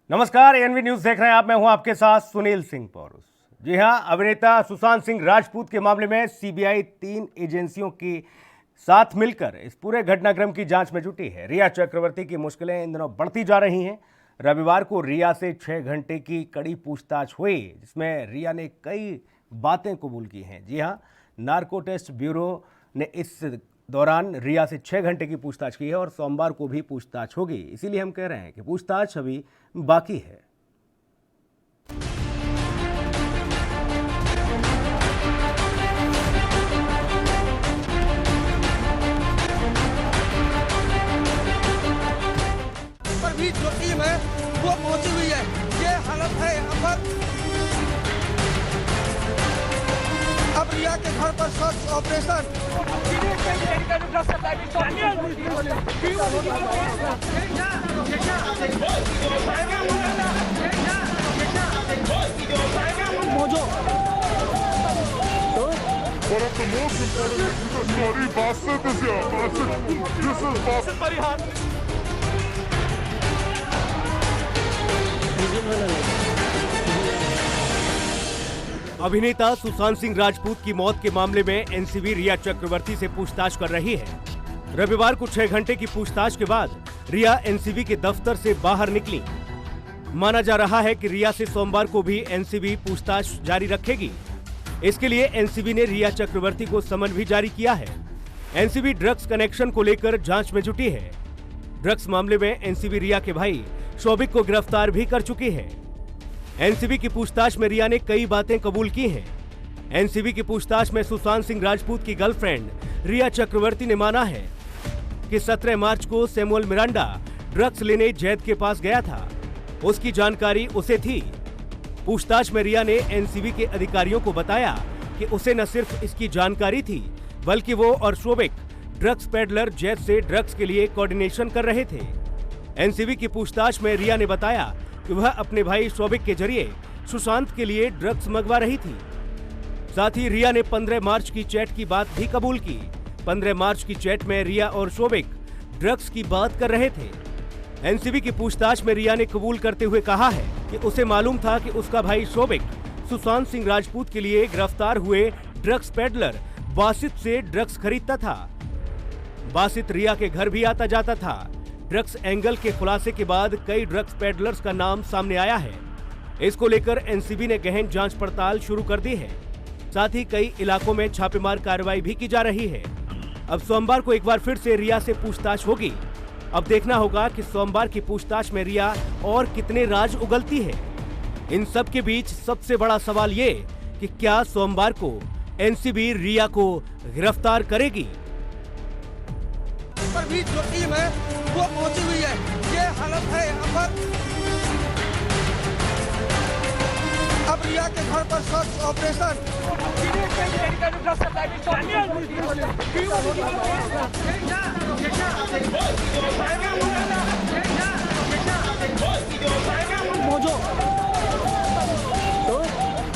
नमस्कार, एएनवी न्यूज देख रहे हैं आप। मैं हूं आपके साथ सुनील सिंह पौरुष। जी हां, अभिनेता सुशांत सिंह राजपूत के मामले में सीबीआई 3 एजेंसियों के साथ मिलकर इस पूरे घटनाक्रम की जांच में जुटी है। रिया चक्रवर्ती की मुश्किलें इन दिनों बढ़ती जा रही हैं। रविवार को रिया से 6 घंटे की कड़ी पूछताछ हुई, जिसमें रिया ने कई बातें कबूल की हैं। जी हां, नार्को टेस्ट ब्यूरो ने इस दौरान रिया से 6 घंटे की पूछताछ की है और सोमवार को भी पूछताछ होगी। इसीलिए हम कह रहे हैं कि पूछताछ अभी बाकी है। पर भी जो टीम है वो पहुंची हुई है। ये हालत है यहाँ पर। अब रिया के घर पर search operation. But at the most important is the story Basit is here. This is Basit Parihan. अभिनेता सुशांत सिंह राजपूत की मौत के मामले में एनसीबी रिया चक्रवर्ती से पूछताछ कर रही है। रविवार को 6 घंटे की पूछताछ के बाद रिया एनसीबी के दफ्तर से बाहर निकली। माना जा रहा है कि रिया से सोमवार को भी एनसीबी पूछताछ जारी रखेगी। इसके लिए एनसीबी ने रिया चक्रवर्ती को समन भी जारी किया है। एनसीबी ड्रग्स कनेक्शन को लेकर जांच में जुटी है। ड्रग्स मामले में एनसीबी रिया के भाई शोभिक को गिरफ्तार भी कर चुकी है। एनसीबी की पूछताछ में रिया ने कई बातें कबूल की हैं। एनसीबी की पूछताछ में सुशांत सिंह राजपूत की गर्लफ्रेंड रिया चक्रवर्ती ने माना है कि 17 मार्च को सैमुअल मिरांडा ड्रग्स लेने जैद के पास गया था। उसकी जानकारी उसे थी। पूछताछ में रिया ने एनसीबी के अधिकारियों को बताया कि उसे न सिर्फ इसकी जानकारी थी, बल्कि वो और शोभिक ड्रग्स पेडलर जैद से ड्रग्स के लिए कोऑर्डिनेशन कर रहे थे। एनसीबी की पूछताछ में रिया ने बताया कि वह अपने भाई शोभिक के जरिए सुशांत के लिए ड्रग्स मंगवा रही थी। साथ ही रिया ने 15 मार्च की चैट की बात भी कबूल की। 15 मार्च की चैट में रिया और शोभिक ड्रग्स की बात कर रहे थे। एनसीबी की पूछताछ में रिया ने कबूल करते हुए कहा है कि उसे मालूम था कि उसका भाई शोभिक सुशांत सिंह राजपूत के लिए गिरफ्तार हुए ड्रग्स पेडलर बासित से ड्रग्स खरीदता था। बासित रिया के घर भी आता जाता था। ड्रग्स एंगल के खुलासे के बाद कई ड्रग्स पेडलर्स का नाम सामने आया है। इसको लेकर एनसीबी ने गहन जांच पड़ताल शुरू कर दी है। साथ ही कई इलाकों में छापेमार कार्रवाई भी की जा रही है। अब सोमवार को एक बार फिर से रिया से पूछताछ होगी। अब देखना होगा कि सोमवार की पूछताछ में रिया और कितने राज उगलती है। इन सब के बीच सबसे बड़ा सवाल ये कि क्या सोमवार को एनसीबी रिया को गिरफ्तार करेगी। पर भी जो टीम है वो पहुंची हुई है। ये हालत है यहाँ पर। अब रिया के घर पर search operation.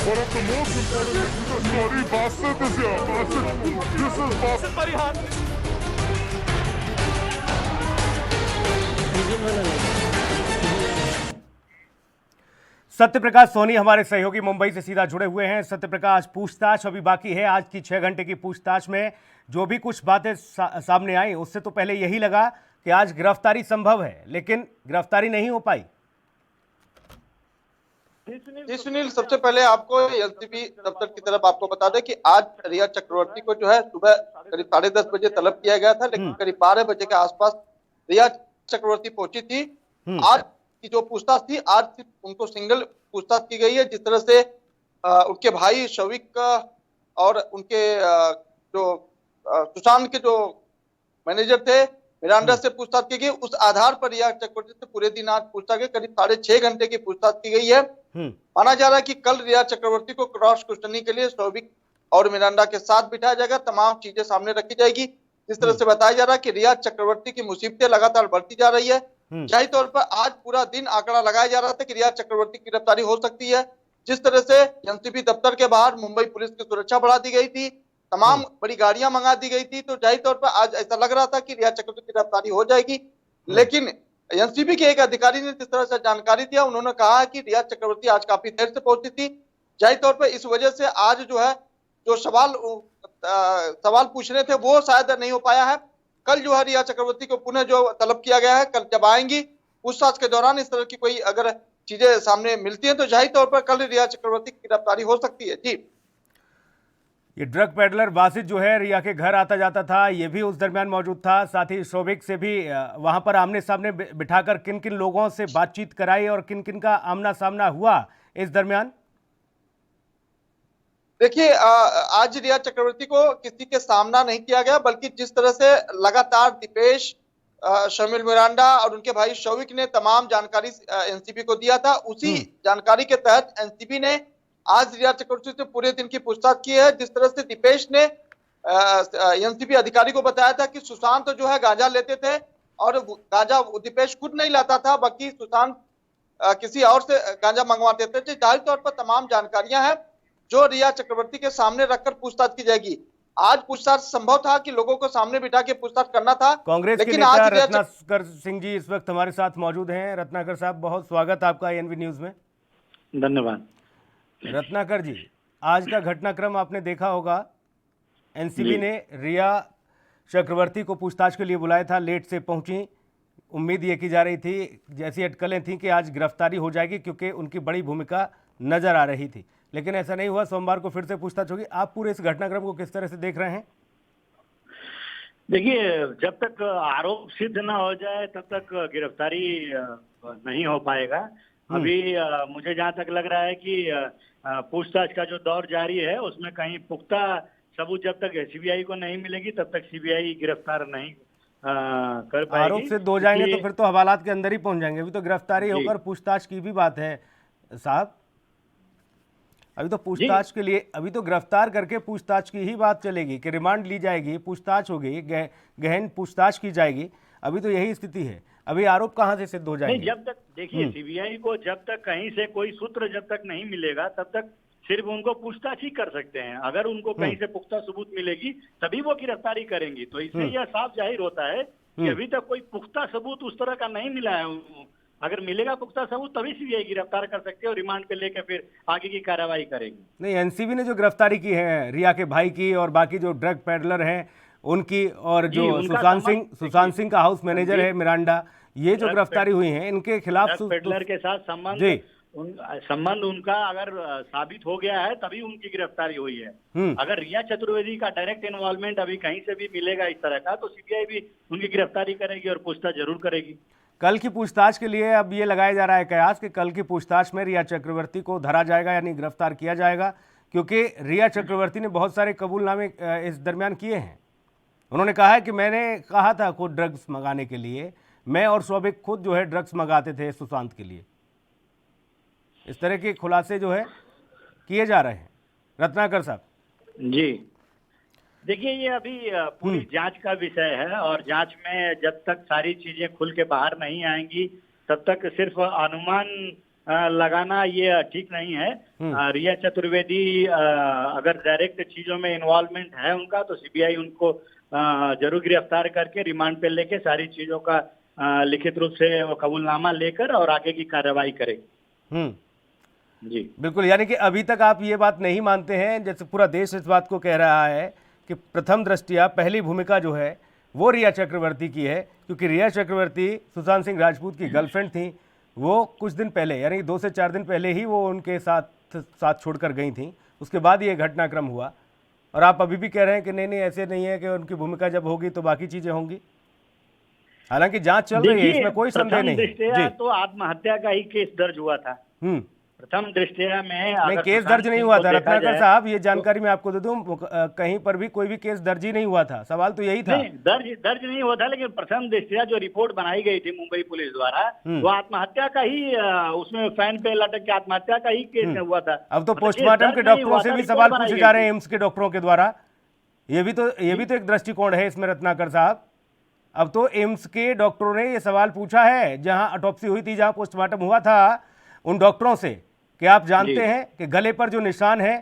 But at the most important is the story Basit is here. This is Basit Parihan. Satyaprakash Soni हमारे सहयोगी मुंबई से सीधा जुड़े हुए हैं। सत्यप्रकाश, पूछताछ अभी बाकी है। आज की 6 घंटे की पूछताछ में जो भी कुछ बातें सामने आई, उससे तो पहले यही लगा कि आज गिरफ्तारी संभव है, लेकिन गिरफ्तारी नहीं हो पाई। जी सुनील, सबसे पहले आपको एलसीबी दफ्तर की तरफ आपको बता दें कि आज रिया चक्रवर्ती को जो है सुबह करीब 10:30 बजे तलब किया गया था, लेकिन करीब 12 बजे के आसपास रिया चक्रवर्ती पहुंची थी। आज की जो पूछताछ थी, आज सिर्फ उनको सिंगल पूछताछ की गई है। जिस तरह से उनके भाई शोभिक और उनके जो सुशांत के जो मैनेजर थे मिरांडा से पूछताछ की गई, उस आधार पर रिया चक्रवर्ती से पूरे दिन आज पूछताछ की करीब 6.5 घंटे की पूछताछ की गई है। माना जा रहा है कि कल रिया चक्रवर्ती को क्रॉस क्वेश्चनिंग के लिए शोभिक और मिरांडा के साथ बिठाया जाएगा। तमाम चीजें सामने रखी जाएगी। जिस तरह से बताया जा रहा है कि रिया चक्रवर्ती की मुसीबतें लगातार बढ़ती जा रही है। जाहिर तौर पर आज पूरा दिन आंकड़ा लगाया जा रहा था कि रिया चक्रवर्ती की गिरफ्तारी हो सकती है। जिस तरह से एनसीबी दफ्तर के बाहर मुंबई पुलिस की सुरक्षा बढ़ा दी गई थी, तमाम बड़ी गाड़ियां मंगा दी गई थी, तो जाहिर तौर पर आज ऐसा लग रहा था कि रिया चक्रवर्ती की गिरफ्तारी हो जाएगी। लेकिन एनसीबी के एक अधिकारी ने जिस तरह से जानकारी दिया, उन्होंने कहा कि रिया चक्रवर्ती आज काफी देर से पहुंची थी। जाहिर तौर पर इस वजह से आज जो है जो सवाल पूछ रहे थे वो शायद नहीं हो पाया है। कल जो है रिया चक्रवर्ती को पुनः जो तलब किया गया है, कल जब आएंगी पूछताछ के दौरान इस तरह की कोई अगर चीजें सामने मिलती हैं तो जाहिर तौर पर कल रिया चक्रवर्ती की गिरफ्तारी हो सकती है। जी, ये ड्रग पेडलर वासिद जो है रिया के घर आता जाता था, ये भी उस दरमियान मौजूद था। साथ ही शोभिक से भी वहां पर आमने सामने बिठाकर किन किन लोगों से बातचीत कराई और किन किन का आमना सामना हुआ इस दरमियान? देखिए आज रिया चक्रवर्ती को किसी के सामना नहीं किया गया, बल्कि जिस तरह से लगातार दीपेश, शर्मिल मिरांडा और उनके भाई शौविक ने तमाम जानकारी एनसीबी को दिया था, उसी जानकारी के तहत एनसीबी ने आज रिया चक्रवर्ती से पूरे दिन की पूछताछ की है। जिस तरह से दीपेश ने एनसीबी अधिकारी को बताया था कि सुशांत जो है गांजा लेते थे और गांजा दीपेश खुद नहीं लाता था, बल्कि सुशांत किसी और से गांजा मंगवाते थे। जाहिर तौर पर तमाम जानकारियां हैं जो रिया चक्रवर्ती के सामने रखकर पूछताछ की जाएगी। आज पूछताछ संभव था कि लोगों को सामने बिठा के पूछताछ करना था, कांग्रेस के लेकिन नेता आज रत्नाकर सिंह जी इस वक्त हमारे साथ मौजूद हैं। रत्नाकर साहब, बहुत स्वागत आपका एनवी न्यूज में। धन्यवाद। रत्नाकर जी, आज का घटनाक्रम आपने देखा होगा। एनसीबी ने रिया चक्रवर्ती को पूछताछ के लिए बुलाया था, लेट से पहुंची। उम्मीद ये की जा रही थी, जैसी अटकलें थी कि आज गिरफ्तारी हो जाएगी क्योंकि उनकी बड़ी भूमिका नजर आ रही थी, लेकिन ऐसा नहीं हुआ। सोमवार को फिर से पूछताछ होगी। आप पूरे इस घटनाक्रम को किस तरह से देख रहे हैं? देखिए, जब तक आरोप सिद्ध न हो जाए तब तक गिरफ्तारी नहीं हो पाएगा। अभी मुझे जहां तक लग रहा है कि पूछताछ का जो दौर जारी है उसमें कहीं पुख्ता सबूत जब तक सीबीआई को नहीं मिलेगी तब तक सीबीआई गिरफ्तार नहीं कर पाएगी। आरोप सिद्ध हो जाएंगे तो फिर तो हवालात के अंदर ही पहुंच जाएंगे। अभी तो गिरफ्तारी होकर पूछताछ की भी बात है साहब। अभी तो पूछताछ के लिए, अभी तो गिरफ्तार करके पूछताछ की ही बात चलेगी कि रिमांड ली जाएगी, पूछताछ होगी, गहन पूछताछ की जाएगी। अभी तो यही स्थिति है। अभी आरोप कहां से सिद्ध हो जाएंगे? जब तक देखिए सीबीआई को जब तक कहीं से कोई सूत्र जब तक नहीं मिलेगा तब तक सिर्फ उनको पूछताछ ही कर सकते हैं। अगर उनको कहीं से पुख्ता सबूत मिलेगी तभी वो गिरफ्तारी करेंगी। तो इससे यह साफ जाहिर होता है कि अभी तक कोई पुख्ता सबूत उस तरह का नहीं मिला है। अगर मिलेगा पुख्ता सबूत तभी सीबीआई गिरफ्तार कर सकते हैं और रिमांड पे लेकर फिर आगे की कार्रवाई करेगी। नहीं, एनसीबी ने जो गिरफ्तारी की है रिया के भाई की और बाकी जो ड्रग पेडलर हैं उनकी, और जो सुशांत सिंह का हाउस मैनेजर है मिरांडा, ये जो गिरफ्तारी हुई है इनके खिलाफ पेडलर के साथ संबंध उनका अगर साबित हो गया है तभी उनकी गिरफ्तारी हुई है। अगर रिया चतुर्वेदी का डायरेक्ट इन्वॉल्वमेंट अभी कहीं से भी मिलेगा इस तरह का तो सीबीआई भी उनकी गिरफ्तारी करेगी और पूछताछ जरूर करेगी। कल की पूछताछ के लिए अब ये लगाया जा रहा है कयास कि कल की पूछताछ में रिया चक्रवर्ती को धरा जाएगा, यानी गिरफ्तार किया जाएगा, क्योंकि रिया चक्रवर्ती ने बहुत सारे कबूलनामे इस दरमियान किए हैं। उन्होंने कहा है कि मैंने कहा था खुद ड्रग्स मंगाने के लिए, मैं और शोभिक खुद जो है ड्रग्स मंगाते थे सुशांत के लिए। इस तरह के खुलासे जो है किए जा रहे हैं। रत्नाकर साहब जी, देखिए ये अभी पूरी जांच का विषय है और जांच में जब तक सारी चीजें खुल के बाहर नहीं आएंगी तब तक सिर्फ अनुमान लगाना ये ठीक नहीं है। रिया चतुर्वेदी अगर डायरेक्ट चीजों में इन्वॉल्वमेंट है उनका तो सीबीआई उनको जरूर गिरफ्तार करके रिमांड पे लेके सारी चीजों का लिखित रूप से वो कबूलनामा लेकर और आगे की कार्रवाई करेगी। जी बिल्कुल, यानी कि अभी तक आप ये बात नहीं मानते हैं, जैसे पूरा देश इस बात को कह रहा है कि प्रथम दृष्टया पहली भूमिका जो है वो रिया चक्रवर्ती की है, क्योंकि रिया चक्रवर्ती सुशांत सिंह राजपूत की गर्लफ्रेंड थी। वो कुछ दिन पहले, यानी 2 से 4 दिन पहले ही वो उनके साथ छोड़कर गई थी। उसके बाद ये घटनाक्रम हुआ और आप अभी भी कह रहे हैं कि नहीं ऐसे नहीं है कि उनकी भूमिका जब होगी तो बाकी चीजें होंगी। हालांकि जांच चल रही है, इसमें कोई संदेह नहीं। तो आत्महत्या का ही केस दर्ज हुआ था। प्रथम दृष्टया में नहीं, केस दर्ज नहीं हुआ था रत्नाकर साहब, ये जानकारी मैं आपको दे दूं, कहीं पर भी कोई भी केस दर्ज ही नहीं हुआ था। सवाल तो यही था। दर्ज नहीं हुआ था, लेकिन प्रथम दृष्टया जो रिपोर्ट बनाई गई थी मुंबई पुलिस द्वारा वो आत्महत्या का ही, उसमें फैन पे लटक के आत्महत्या का ही केस हुआ था। अब तो पोस्टमार्टम के डॉक्टरों से भी सवाल पूछे जा रहे हैं, एम्स के डॉक्टरों के द्वारा। ये भी तो एक दृष्टिकोण है इसमें रत्नाकर साहब। अब तो एम्स के डॉक्टरों ने ये सवाल पूछा है, जहां ऑटोप्सी हुई थी, जहां पोस्टमार्टम हुआ था, उन डॉक्टरों से कि आप जानते हैं कि गले पर जो निशान है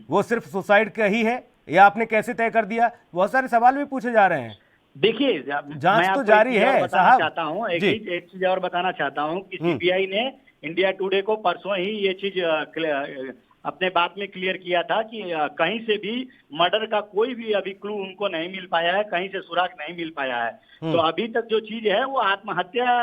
वो सिर्फ सुसाइड का ही है या आपने कैसे तय कर दिया। बहुत सारे सवाल भी पूछे जा रहे हैं। देखिए जांच मैं तो आपको जारी एक चीज और है बताना साहब चाहता हूँ, जी। एक चीज और बताना चाहता हूँ कि सीबीआई ने इंडिया टुडे को परसों ही ये चीज अपने बात में क्लियर किया था कि कहीं से भी मर्डर का कोई भी अभी क्लू उनको नहीं मिल पाया है, कहीं से सुराग नहीं मिल पाया है। तो अभी तक जो चीज है वो आत्महत्या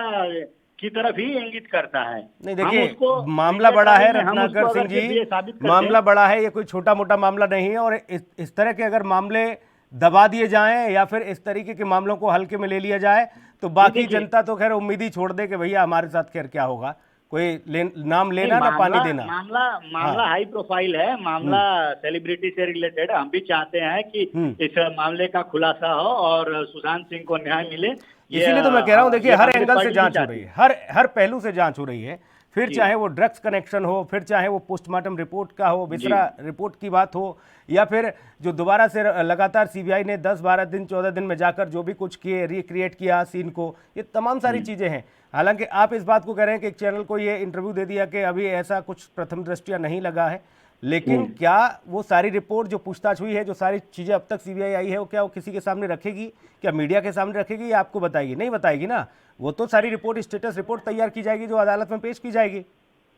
की तरफ ही इंगित करता है। नहीं हम देखिए, उसको मामला बड़ा है हम उसको रत्नाकर अगर सिंह सिर्फ जी, ये साबित कर मामला दें, बड़ा है, ये कोई छोटा मोटा मामला नहीं है। और इस तरह के अगर मामले दबा दिए जाएं या फिर इस तरीके के मामलों को हल्के में ले लिया जाए तो बाकी देखिए जनता तो खैर उम्मीद ही छोड़ दे कि भैया हमारे साथ खैर क्या होगा, कोई नाम नहीं, लेना ना पानी देना। मामला हाई प्रोफाइल है, मामला सेलिब्रिटी से रिलेटेड। हम भी चाहते हैं कि इस मामले का खुलासा हो और सुशांत सिंह को न्याय मिले। ये इसीलिए तो मैं कह रहा हूं, देखिए ये हर कांग्रेस एंगल से पार्टी भी जांच हो चाहती रही है। है, हर पहलू से जांच हो रही है। फिर जी। चाहे वो ड्रग्स कनेक्शन हो, फिर चाहे वो पोस्टमार्टम रिपोर्ट का हो, विसरा रिपोर्ट की बात हो, या फिर जो दोबारा से लगातार सीबीआई ने 10-12 दिन 14 दिन में जाकर जो भी कुछ किए, रिक्रिएट किया सीन को, ये तमाम सारी चीजें हैं। हालांकि आप इस बात को कह रहे हैं कि एक चैनल को ये इंटरव्यू दे दिया कि अभी ऐसा कुछ प्रथम दृष्टया नहीं लगा है, लेकिन क्या वो सारी रिपोर्ट जो पूछताछ हुई है, जो सारी चीजें अब तक सीबीआई आई है, वो क्या वो किसी के सामने रखेगी, क्या मीडिया के सामने रखेगी या आपको बताएगी? नहीं बताएगी ना, वो तो सारी रिपोर्ट, स्टेटस रिपोर्ट तैयार की जाएगी जो अदालत में पेश की जाएगी।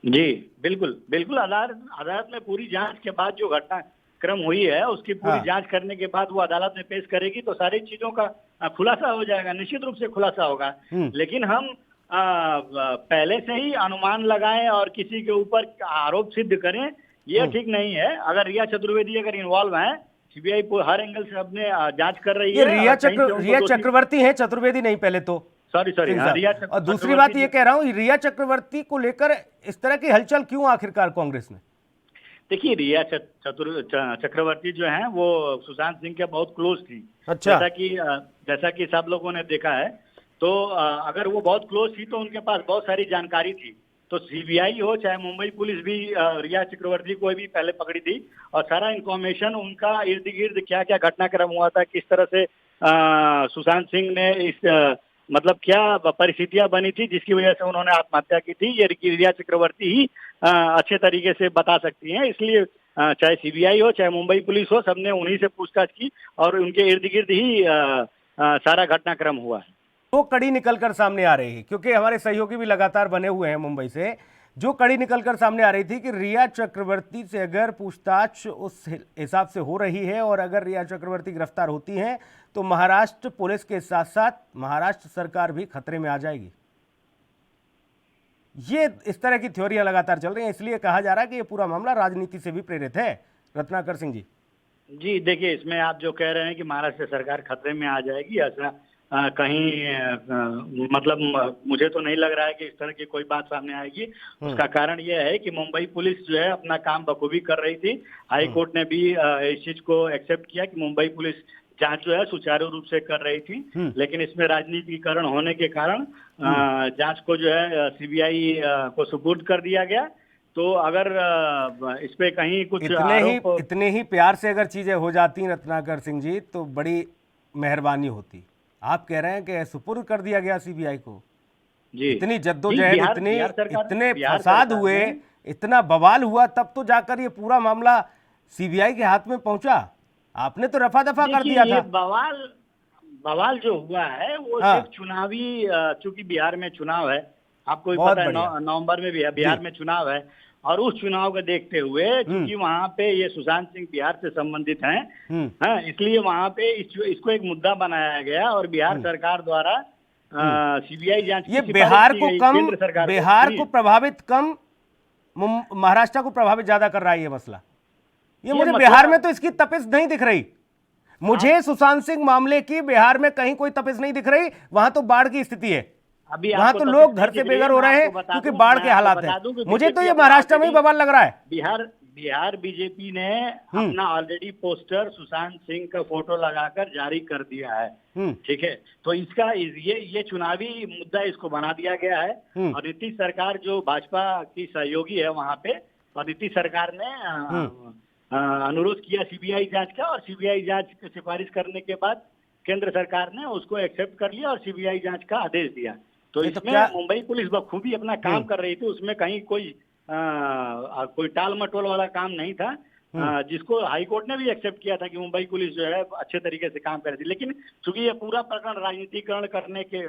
जी बिल्कुल बिल्कुल, अदालत में पूरी जांच के बाद जो घटनाक्रम हुई है उसकी पूरी जांच करने के बाद वो अदालत में पेश करेगी तो सारी चीजों का खुलासा हो जाएगा, निश्चित रूप से खुलासा होगा। लेकिन हम पहले से ही अनुमान लगाएं और किसी के ऊपर आरोप सिद्ध करें, ये ठीक नहीं है। अगर रिया चतुर्वेदी अगर इन्वॉल्व है, सीबीआई हर एंगल से अपने जांच कर रही ये है। रिया चक्रवर्ती है, चतुर्वेदी नहीं पहले तो। सॉरी और दूसरी बात ये कह रहा हूं, रिया चक्रवर्ती को लेकर इस तरह की हलचल क्यों आखिरकार कांग्रेस में? देखिए, रिया चक्रवर्ती जो है वो सुशांत सिंह के बहुत क्लोज थी। अच्छा। जैसा कि सब लोगों ने देखा है, तो अगर वो बहुत क्लोज थी तो उनके पास बहुत सारी जानकारी थी। तो सीबीआई हो चाहे मुंबई पुलिस भी रिया चक्रवर्ती को भी पहले पकड़ी थी और सारा इंफॉर्मेशन उनका इर्द गिर्द क्या क्या घटनाक्रम हुआ था, किस तरह से सुशांत सिंह ने इस मतलब क्या परिस्थितियां बनी थी जिसकी वजह से उन्होंने आत्महत्या की थी, ये रिया चक्रवर्ती ही अच्छे तरीके से बता सकती हैं। इसलिए चाहे सीबीआई हो चाहे मुंबई पुलिस हो, सबने उन्हीं से पूछताछ की और उनके इर्द गिर्द ही सारा घटनाक्रम हुआ है। वो कड़ी निकलकर सामने आ रही है, क्योंकि हमारे सहयोगी भी लगातार बने हुए हैं मुंबई से, जो कड़ी निकलकर सामने आ रही थी कि रिया चक्रवर्ती से अगर पूछताछ उस हिसाब से हो रही है और अगर रिया चक्रवर्ती गिरफ्तार होती हैं तो महाराष्ट्र पुलिस के साथ साथ महाराष्ट्र सरकार भी खतरे में आ जाएगी। ये इस तरह की थ्योरियां लगातार चल रही हैं, इसलिए कहा जा रहा है कि ये पूरा मामला राजनीति से भी प्रेरित है। रत्नाकर सिंह जी जी देखिए, इसमें आप जो कह रहे हैं कि महाराष्ट्र सरकार खतरे में आ जाएगी, ऐसा कहीं मतलब मुझे तो नहीं लग रहा है कि इस तरह की कोई बात सामने आएगी। उसका कारण यह है कि मुंबई पुलिस जो है अपना काम बखूबी कर रही थी। हाई कोर्ट ने भी इस चीज को एक्सेप्ट किया कि मुंबई पुलिस जांच जो है सुचारू रूप से कर रही थी, लेकिन इसमें राजनीतिकरण होने के कारण जांच को जो है सीबीआई को सुपुर्द कर दिया गया। तो अगर इस पे कहीं कुछ इतने ही प्यार से अगर चीजें हो जाती रत्नाकर सिंह जी तो बड़ी मेहरबानी होती। आप कह रहे हैं कि सुपुर्द कर दिया गया सीबीआई को। जी इतनी जद्दोजहद, इतने फसाद हुए, इतना बवाल हुआ, तब तो जाकर ये पूरा मामला सीबीआई के हाथ में पहुंचा। आपने तो रफा दफा कर दिया था। बवाल जो हुआ है वो सिर्फ चुनावी, चूंकि बिहार में चुनाव है, आपको भी पता है, नवंबर में भी बिहार में चुनाव है और उस चुनाव को देखते हुए क्योंकि वहाँ पे ये सुशांत सिंह बिहार से संबंधित हैं, इसलिए वहाँ पे इसको एक मुद्दा बनाया गया और बिहार सरकार द्वारा सीबीआई जांच ये बिहार को प्रभावित कम, महाराष्ट्र को प्रभावित ज्यादा कर रहा है ये मसला। ये मुझे बिहार में तो इसकी तपिश नहीं दिख रही। मुझे सुशांत सिंह मामले की बिहार में कहीं कोई तपिश नहीं दिख रही। वहां तो बाढ़ की स्थिति है, वहां तो लोग घर से बेघर हो रहे हैं क्योंकि बाढ़ के हालात हैं। मुझे तो ये महाराष्ट्र में ही बवाल लग रहा है। बिहार बीजेपी ने अपना ऑलरेडी पोस्टर सुशांत सिंह का फोटो लगाकर जारी कर दिया है, ठीक है। तो इसका ये चुनावी मुद्दा इसको बना दिया गया है और नीतीश सरकार जो भाजपा की सहयोगी है वहां पे, और नीतीश सरकार ने अनुरोध किया सीबीआई जांच का और सीबीआई जांच की सिफारिश करने के बाद केंद्र सरकार ने उसको एक्सेप्ट कर लिया और सीबीआई जांच का आदेश दिया। तो इसमें मुंबई पुलिस बखूबी अपना काम कर रही थी, उसमें कहीं कोई टाल मटोल वाला काम नहीं था। जिसको हाई कोर्ट ने भी एक्सेप्ट किया था कि मुंबई पुलिस जो है अच्छे तरीके से काम कर रही थी। लेकिन चूंकि ये पूरा प्रकरण राजनीतिकरण करने के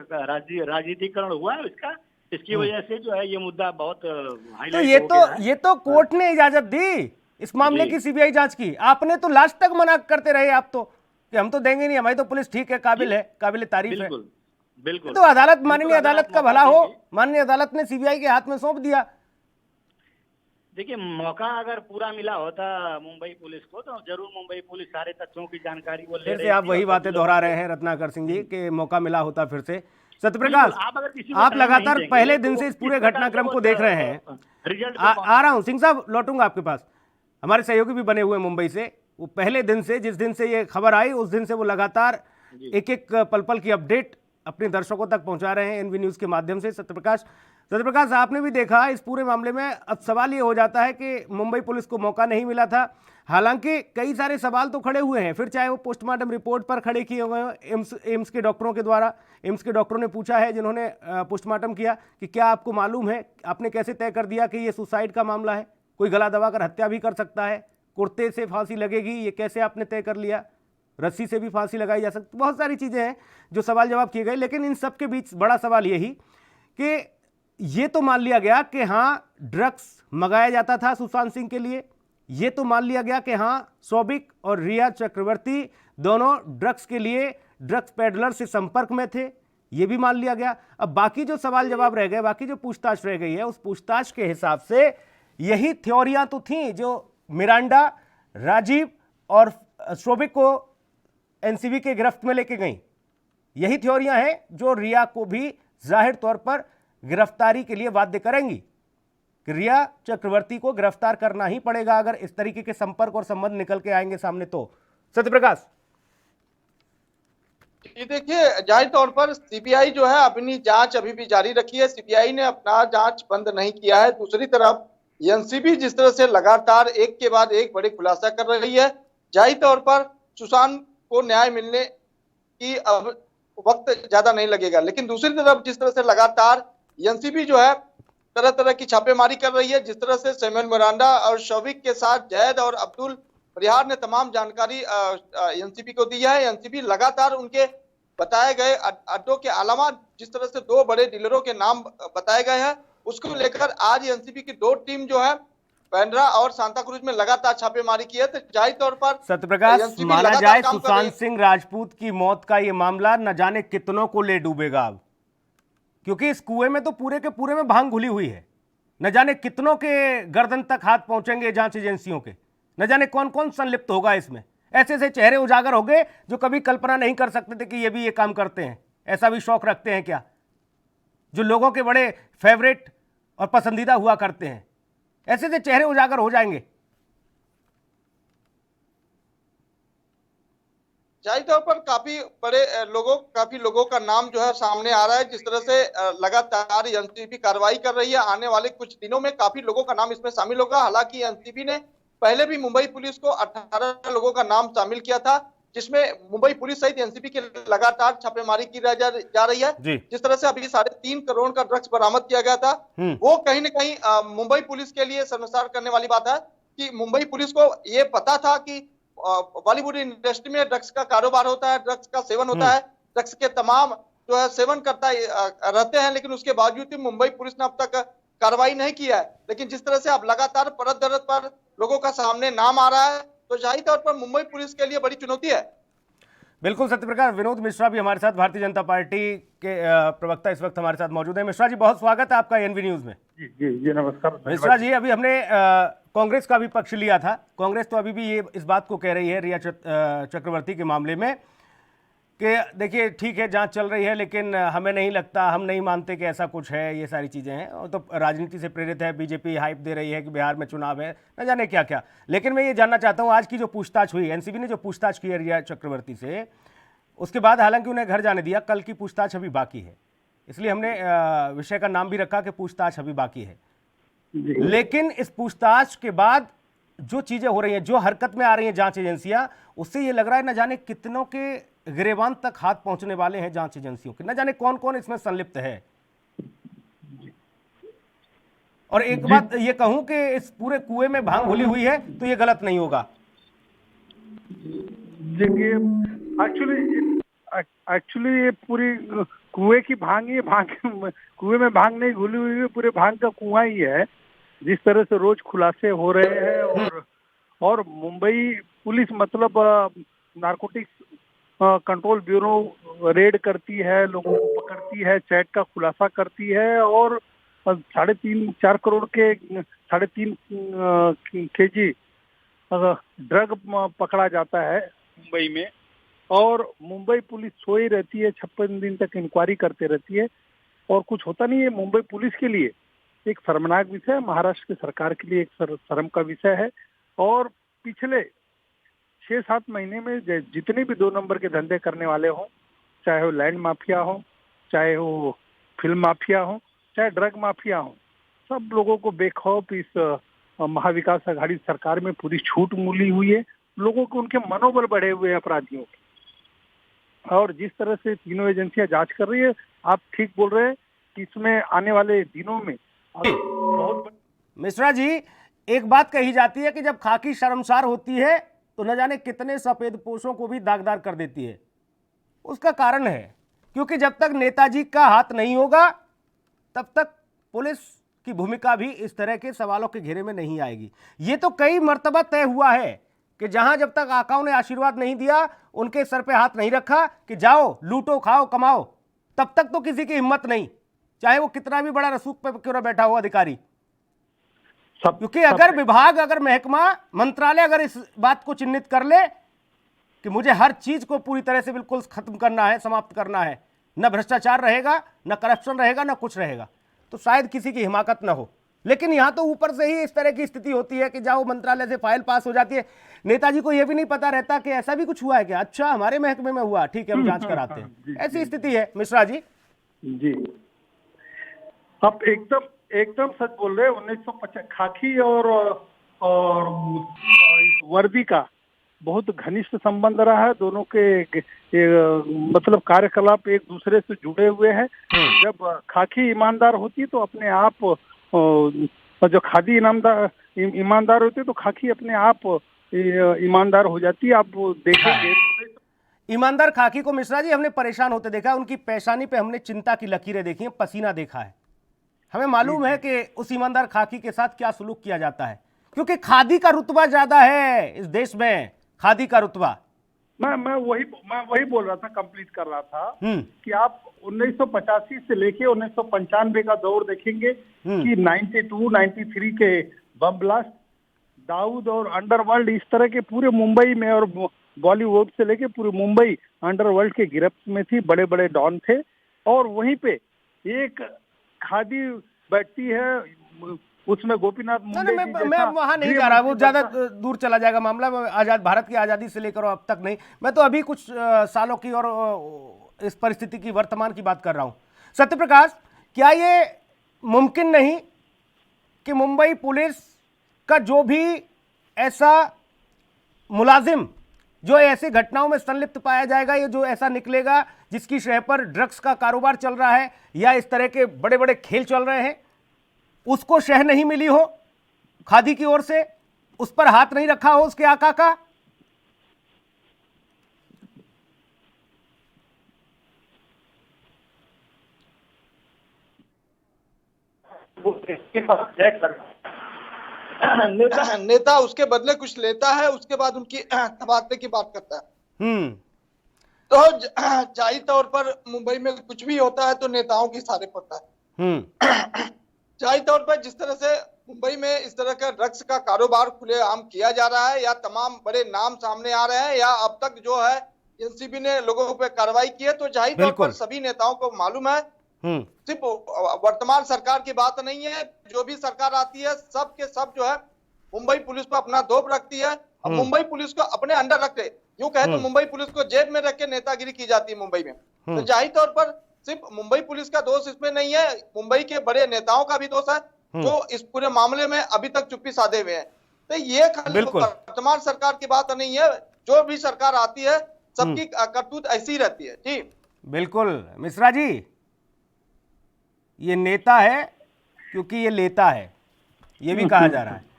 राजनीतिकरण हुआ है इसका, इसकी वजह से जो है ये मुद्दा बहुत तो हाईलाइट हो गया है। ये तो कोर्ट ने इजाजत दी इस मामले की सीबीआई जांच की, आपने तो लास्ट तक मना करते रहे आप तो कि हम तो देंगे नहीं, हमारी तो पुलिस ठीक है, काबिल तारीफ है। बिल्कुल बिल्कुल। तो अदालत, माननीय बिल्कुल, अदालत का मौका भला हो, देगी। माननीय अदालत ने सीबीआई के हाथ में सौंप दिया। देखिए, मौका अगर पूरा मिला होता मुंबई पुलिस को तो जरूर मुंबई पुलिस सारे तथ्यों की जानकारी वो ले फिर रही से आप थी वही और बातें सभी दोहरा लोगों रहे को- हैं रत्नाकर सिंह जी कि मौका मिला होता फिर से। सत्यप्रकाश, बिल्कुल, आप अगर किसी को आप टाइम लगातार नहीं पहले देंगे, दिन तो से इस किस पूरे प्रकार से घटनाक्रम वो को देख रहे हैं। रिजल्ट आ रहा हूं सिंह साहब, लौटूंगा आपके पास। हमारे सहयोगी भी बने हुए मुंबई से, वो पहले दिन से, जिस दिन से ये खबर आई उस दिन से वो लगातार एक एक पल पल की अपडेट अपने दर्शकों तक पहुंचा रहे हैं एनवी न्यूज के माध्यम से। सत्यप्रकाश, आपने भी देखा इस पूरे मामले में, अब सवाल ये हो जाता है कि मुंबई पुलिस को मौका नहीं मिला था। हालांकि कई सारे सवाल तो खड़े हुए हैं, फिर चाहे वो पोस्टमार्टम रिपोर्ट पर खड़े किए हुए हैं एम्स के डॉक्टरों के द्वारा। एम्स के डॉक्टरों ने पूछा है, जिन्होंने पोस्टमार्टम किया, कि क्या आपको मालूम है, आपने कैसे तय कर दिया कि ये सुसाइड का मामला है, कोई गला दबाकर हत्या भी कर सकता है, कुर्ते से फांसी लगेगी, ये कैसे आपने तय कर लिया, रस्सी से भी फांसी लगाई जा सकती, बहुत सारी चीज़ें हैं जो सवाल जवाब किए गए। लेकिन इन सब के बीच बड़ा सवाल यही कि ये तो मान लिया गया कि हाँ ड्रग्स मंगाया जाता था सुशांत सिंह के लिए, ये तो मान लिया गया कि हाँ सौबिक और रिया चक्रवर्ती दोनों ड्रग्स के लिए ड्रग्स पेडलर से संपर्क में थे, ये भी मान लिया गया। अब बाकी जो सवाल जवाब रह गए, बाकी जो पूछताछ रह गई है, उस पूछताछ के हिसाब से यही थ्योरियां तो थी जो मिरांडा, राजीव और सौबिक को एनसीबी के गिरफ्त में लेके गई। यही थ्योरियां हैं जो रिया को भी जाहिर तौर पर गिरफ्तारी के लिए बाध्य करेंगी कि रिया चक्रवर्ती को गिरफ्तार करना ही पड़ेगा अगर इस तरीके के संपर्क और संबंध निकल के आएंगे सामने तो। सत्यप्रकाश, ये देखिए, जाहिर तौर पर सीबीआई जो है अपनी जांच अभी भी जारी रखी है। सीबीआई ने अपना जांच बंद नहीं किया है। दूसरी तरफ एनसीबी जिस तरह से लगातार एक के बाद एक बड़े खुलासा कर रही है, जाहिर तौर पर सुशांत को न्याय मिलने की अब वक्त ज्यादा नहीं लगेगा। लेकिन दूसरी तरफ जिस तरह से लगातार एनसीबी जो है तरह तरह की छापेमारी कर रही है, जिस तरह से सैमुअल मिरांडा और शौविक के साथ जैद और अब्दुल परिहार ने तमाम जानकारी एनसीबी को दी है। एनसीबी लगातार उनके बताए गए अड्डों के अलावा जिस तरह से दो बड़े डीलरों के नाम बताए गए हैं, उसको लेकर आज एनसीबी की दो टीम जो है बांद्रा और सांता क्रूज में लगातार छापेमारी की है। तो जाहिर तौर पर सत्यप्रकाश, एनसीबी माना लगातार जाए काम कर रही है। सुशांत सिंह राजपूत की मौत का यह मामला न जाने कितनों को ले डूबेगा अब, क्योंकि इस कुएं में तो पूरे के पूरे में भांग घुली हुई है। न जाने कितनों के गर्दन तक हाथ पहुंचेंगे जांच एजेंसियों के, न जाने कौन कौन संलिप्त होगा इसमें। ऐसे ऐसे चेहरे उजागर हो गए जो कभी कल्पना नहीं कर सकते थे कि ये भी ये काम करते हैं, ऐसा भी शौक रखते हैं क्या, जो लोगों के बड़े फेवरेट और पसंदीदा हुआ करते हैं। ऐसे ऐसे चेहरे उजागर हो जाएंगे। जाहिर तौर पर काफी लोगों का नाम जो है सामने आ रहा है। जिस तरह से लगातार एनसीबी कार्रवाई कर रही है, आने वाले कुछ दिनों में काफी लोगों का नाम इसमें शामिल होगा। हालांकि एनसीबी ने पहले भी मुंबई पुलिस को 18 लोगों का नाम शामिल किया था, जिसमें मुंबई पुलिस सहित एनसीबी की लगातार छापेमारी की जा रही है। जिस तरह से अभी 3.5 करोड़ का ड्रग्स बरामद किया गया था, वो कहीं न कहीं मुंबई पुलिस के लिए शर्मसार करने वाली बात है कि मुंबई पुलिस को ये पता था कि बॉलीवुड इंडस्ट्री में ड्रग्स का कारोबार होता है, ड्रग्स का सेवन होता है, ड्रग्स के तमाम जो है सेवन करता रहते हैं, लेकिन उसके बावजूद भी मुंबई पुलिस ने अब तक कार्रवाई नहीं किया है। लेकिन जिस तरह से अब लगातार परत दरत पर लोगों का सामने नाम आ रहा है, तो जाहिर तौर पर मुंबई पुलिस के लिए बड़ी चुनौती है। बिल्कुल सत्यप्रकाश, विनोद मिश्रा भी हमारे साथ, भारतीय जनता पार्टी के प्रवक्ता इस वक्त हमारे साथ मौजूद है। मिश्रा जी, बहुत स्वागत है आपका एनवी न्यूज में। जी नमस्कार मिश्रा जी, अभी हमने कांग्रेस का भी पक्ष लिया था। कांग्रेस तो अभी भी ये इस बात को कह रही है रिया चक्रवर्ती के मामले में कि देखिए ठीक है जांच चल रही है, लेकिन हमें नहीं लगता, हम नहीं मानते कि ऐसा कुछ है, ये सारी चीज़ें हैं, और तो राजनीति से प्रेरित है, बीजेपी हाइप दे रही है कि बिहार में चुनाव है, न जाने क्या क्या। लेकिन मैं ये जानना चाहता हूँ, आज की जो पूछताछ हुई, एनसीबी ने जो पूछताछ की है रिया चक्रवर्ती से, उसके बाद हालांकि उन्हें घर जाने दिया, कल की पूछताछ अभी बाकी है, इसलिए हमने विषय का नाम भी रखा कि पूछताछ अभी बाकी है। लेकिन इस पूछताछ के बाद जो चीजें हो रही हैं, जो हरकत में आ रही हैं जांच एजेंसियां, उससे ये लग रहा है न जाने कितनों के गिरेबान तक हाथ पहुंचने वाले हैं जांच एजेंसियों के, न जाने कौन कौन इसमें संलिप्त है। और एक बात ये कहूं कि इस पूरे कुएं में भांग घुली हुई है तो ये गलत नहीं होगा। देखिए, एक्चुअली ये पूरी कुएं की भांग, ये भांग कुएं में भांग नहीं घुली हुई है, पूरे भांग का कुआं ही है। जिस तरह से रोज खुलासे हो रहे हैं और मुंबई पुलिस मतलब नारकोटिक्स कंट्रोल ब्यूरो रेड करती है, लोगों को पकड़ती है, चैट का खुलासा करती है और 3.5-4 करोड़ के 3.5 kg ड्रग पकड़ा जाता है मुंबई में। और मुंबई पुलिस सोई रहती है, 56 दिन तक इंक्वायरी करते रहती है और कुछ होता नहीं है। मुंबई पुलिस के लिए एक शर्मनाक विषय है, महाराष्ट्र की सरकार के लिए एक शर्म का विषय है। और पिछले 6-7 महीने में जितने भी 2 नंबर के धंधे करने वाले हों, चाहे वो लैंड माफिया हो, चाहे वो फिल्म माफिया हो, चाहे ड्रग माफिया हो, सब लोगों को बेखौफ इस महाविकास आघाड़ी सरकार में पूरी छूट मिली हुई है। लोगों को उनके मनोबल बढ़े हुए हैं अपराधियों के। और जिस तरह से तीनों एजेंसियां जांच कर रही है, आप ठीक बोल रहे हैं कि इसमें आने वाले दिनों में बहुत। मिश्रा जी, एक बात कही जाती है कि जब खाकी शर्मसार होती है तो न जाने कितने सफेद पोशों को भी दागदार कर देती है। उसका कारण है क्योंकि जब तक नेताजी का हाथ नहीं होगा तब तक पुलिस की भूमिका भी इस तरह के सवालों के घेरे में नहीं आएगी। ये तो कई मर्तबा तय हुआ है कि जहां जब तक आकाओं ने आशीर्वाद नहीं दिया, उनके सर पे हाथ नहीं रखा कि जाओ लूटो खाओ कमाओ, तब तक तो किसी की हिम्मत नहीं, चाहे वो कितना भी बड़ा रसूख पे क्यों ना बैठा हुआ अधिकारी। क्योंकि अगर विभाग, अगर महकमा, मंत्रालय अगर इस बात को चिन्हित कर ले कि मुझे हर चीज को पूरी तरह से बिल्कुल खत्म करना है, समाप्त करना है, न भ्रष्टाचार रहेगा, न करप्शन रहेगा, न कुछ रहेगा, तो शायद किसी की हिमाकत न हो। लेकिन यहां तो ऊपर से ही इस तरह की स्थिति होती है कि जाओ मंत्रालय से फाइल पास हो जाती है, नेताजी को यह भी नहीं पता रहता कि ऐसा भी कुछ हुआ है क्या, अच्छा हमारे महकमे में हुआ, ठीक है हम जांच कराते हैं। ऐसी स्थिति है मिश्रा जी। जी, आप एकदम सच बोल रहे हैं। 1950 खाकी और इस वर्दी का बहुत घनिष्ठ संबंध रहा है। दोनों के मतलब कार्यकलाप एक दूसरे से जुड़े हुए हैं। जब खाकी ईमानदार होती तो अपने आप, जो खादी ईमानदार होती तो खाकी अपने आप ईमानदार हो जाती है। आप देखेंगे ईमानदार खाकी को मिश्रा जी हमने परेशान होते देखा, उनकी पेशानी पे हमने चिंता की लकीरें देखी हैं, पसीना देखा है। हमें मालूम है कि उस ईमानदार खाकी के साथ क्या सुलूक किया जाता है, क्योंकि खादी का रुतबा ज्यादा है इस देश में, खादी का रुतबा। मैं वही बोल रहा था, कंप्लीट कर रहा था कि आप 1985 से लेके 1995 का दौर देखेंगे कि 92, 93 के बम ब्लास्ट, दाऊद और अंडरवर्ल्ड, इस तरह के पूरे मुंबई में, और बॉलीवुड से लेके पूरे मुंबई अंडरवर्ल्ड के गिरफ्त में थी, बड़े बड़े डॉन थे। और वहीं पे एक खादी बैठती है, उसमें गोपीनाथ मुंडे मैं वहां नहीं जा रहा, वो ज्यादा दूर चला जाएगा मामला। आजाद भारत की आजादी से लेकर अब तक नहीं, मैं तो अभी कुछ सालों की और इस परिस्थिति की, वर्तमान की बात कर रहा हूं। सत्यप्रकाश, क्या ये मुमकिन नहीं कि मुंबई पुलिस का जो भी ऐसा मुलाजिम जो ऐसी घटनाओं में संलिप्त पाया जाएगा, ये जो ऐसा निकलेगा जिसकी शह पर ड्रग्स का कारोबार चल रहा है या इस तरह के बड़े बड़े खेल चल रहे हैं, उसको शह नहीं मिली हो खादी की ओर से, उस पर हाथ नहीं रखा हो उसके आका का? नेता उसके बदले कुछ लेता है, उसके बाद उनकी तबादले की बात करता है। तो जाहिर तौर पर मुंबई में कुछ भी होता है तो नेताओं के इशारे पड़ता है। जाहिर तौर पर जिस तरह से मुंबई में इस तरह का ड्रग्स का कारोबार खुलेआम किया जा रहा है, या तमाम बड़े नाम सामने आ रहे हैं, या अब तक जो है एनसीबी ने लोगों पर कार्रवाई की है, तो जाहिर तौर पर सभी नेताओं को मालूम है, सिर्फ वर्तमान सरकार की बात नहीं है, जो भी सरकार आती है सब के सब जो है मुंबई पुलिस पर अपना दौब रखती है। अब मुंबई पुलिस को अपने अंडर रखते, यूं कहे तो मुंबई पुलिस को जेब में रख के नेतागिरी की जाती है मुंबई में। तो जाहिर तौर पर सिर्फ मुंबई पुलिस का दोष इसमें नहीं है, मुंबई के बड़े नेताओं का भी दोष है जो इस पूरे मामले में अभी तक चुप्पी साधे हुए हैं। तो ये खाली वर्तमान सरकार की बात नहीं है, जो भी सरकार आती है सबकी करतूत ऐसी रहती है। जी बिल्कुल मिश्रा जी, ये नेता है क्योंकि ये लेता है, ये भी कहा जा रहा है।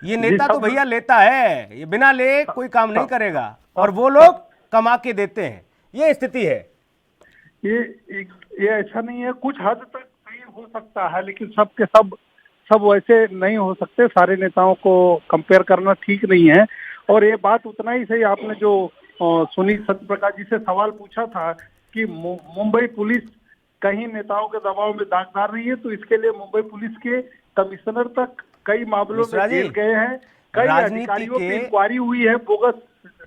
ये नेता तो भैया लेता है, ये बिना ले कोई काम नहीं करेगा, और वो लोग कमा के देते हैं, ये स्थिति है। ये ऐसा नहीं है, कुछ हद तक सही हो सकता है, लेकिन सब वैसे नहीं हो सकते। सारे नेताओं को कंपेयर करना ठीक नहीं है। और ये बात उतना ही सही, आपने जो सुनील सत्यप्रकाश जी से सवाल पूछा था कि मुंबई पुलिस कहीं नेताओं के दबाव में दागदार रही है, तो इसके लिए मुंबई पुलिस के कमिश्नर तक कई मामलों में जेल गए हैं, कई अधिकारियों की इंक्वायरी हुई है बोगस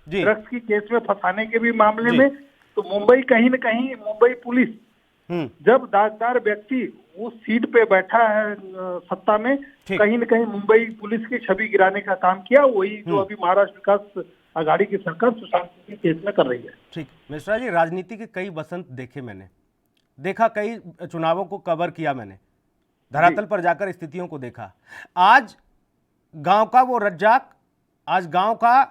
ड्रग्स की केस में फंसाने के भी मामले में। तो मुंबई कहीं न कहीं, मुंबई पुलिस जब दागदार व्यक्ति उस सीट पे बैठा है सत्ता में, कहीं न कहीं मुंबई पुलिस की छवि गिराने का काम किया, वही जो अभी महाराष्ट्र विकास आघाड़ी की सरकार सुशांत सिंह के केस में कर रही है। ठीक मिश्रा जी, राजनीति के कई बसंत देखे मैंने, देखा, कई चुनावों को कवर किया मैंने, धरातल पर जाकर स्थितियों को देखा। आज गांव का वो रज्जाक, आज गांव का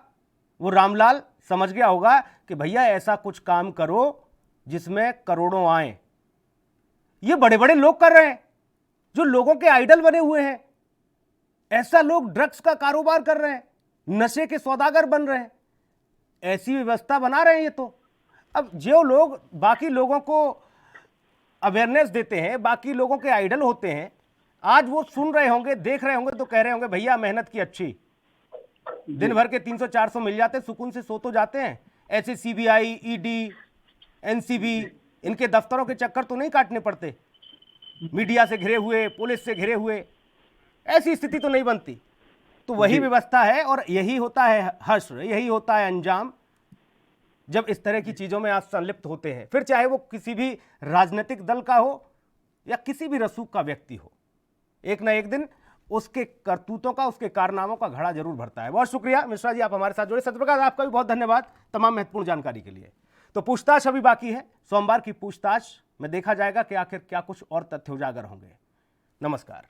वो रामलाल समझ गया होगा कि भैया ऐसा कुछ काम करो जिसमें करोड़ों आए। ये बड़े बड़े लोग कर रहे हैं, जो लोगों के आइडल बने हुए हैं। ऐसा लोग ड्रग्स का कारोबार कर रहे हैं, नशे के सौदागर बन रहे हैं, ऐसी व्यवस्था बना रहे हैं ये तो। अब जो लोग बाकी लोगों को अवेयरनेस देते हैं, बाकी लोगों के आइडल होते हैं, आज वो सुन रहे होंगे, देख रहे होंगे, तो कह रहे होंगे भैया मेहनत की अच्छी, दिन भर के 300-400 मिल जाते, सुकून से सो तो जाते हैं। ऐसे सीबीआई, ईडी, एनसीबी, इनके दफ्तरों के चक्कर तो नहीं काटने पड़ते, मीडिया से घिरे हुए, पुलिस से घिरे हुए, ऐसी स्थिति तो नहीं बनती। तो वही व्यवस्था है, और यही होता है हश्र, यही होता है अंजाम, जब इस तरह की चीजों में आप संलिप्त होते हैं। फिर चाहे वो किसी भी राजनीतिक दल का हो या किसी भी रसूख का व्यक्ति हो, एक ना एक दिन उसके करतूतों का, उसके कारनामों का घड़ा जरूर भरता है। बहुत शुक्रिया मिश्रा जी, आप हमारे साथ जुड़े। सत्यप्रकाश, आपका भी बहुत धन्यवाद तमाम महत्वपूर्ण जानकारी के लिए। तो पूछताछ अभी बाकी है, सोमवार की पूछताछ में देखा जाएगा कि आखिर क्या कुछ और तथ्य उजागर होंगे। नमस्कार।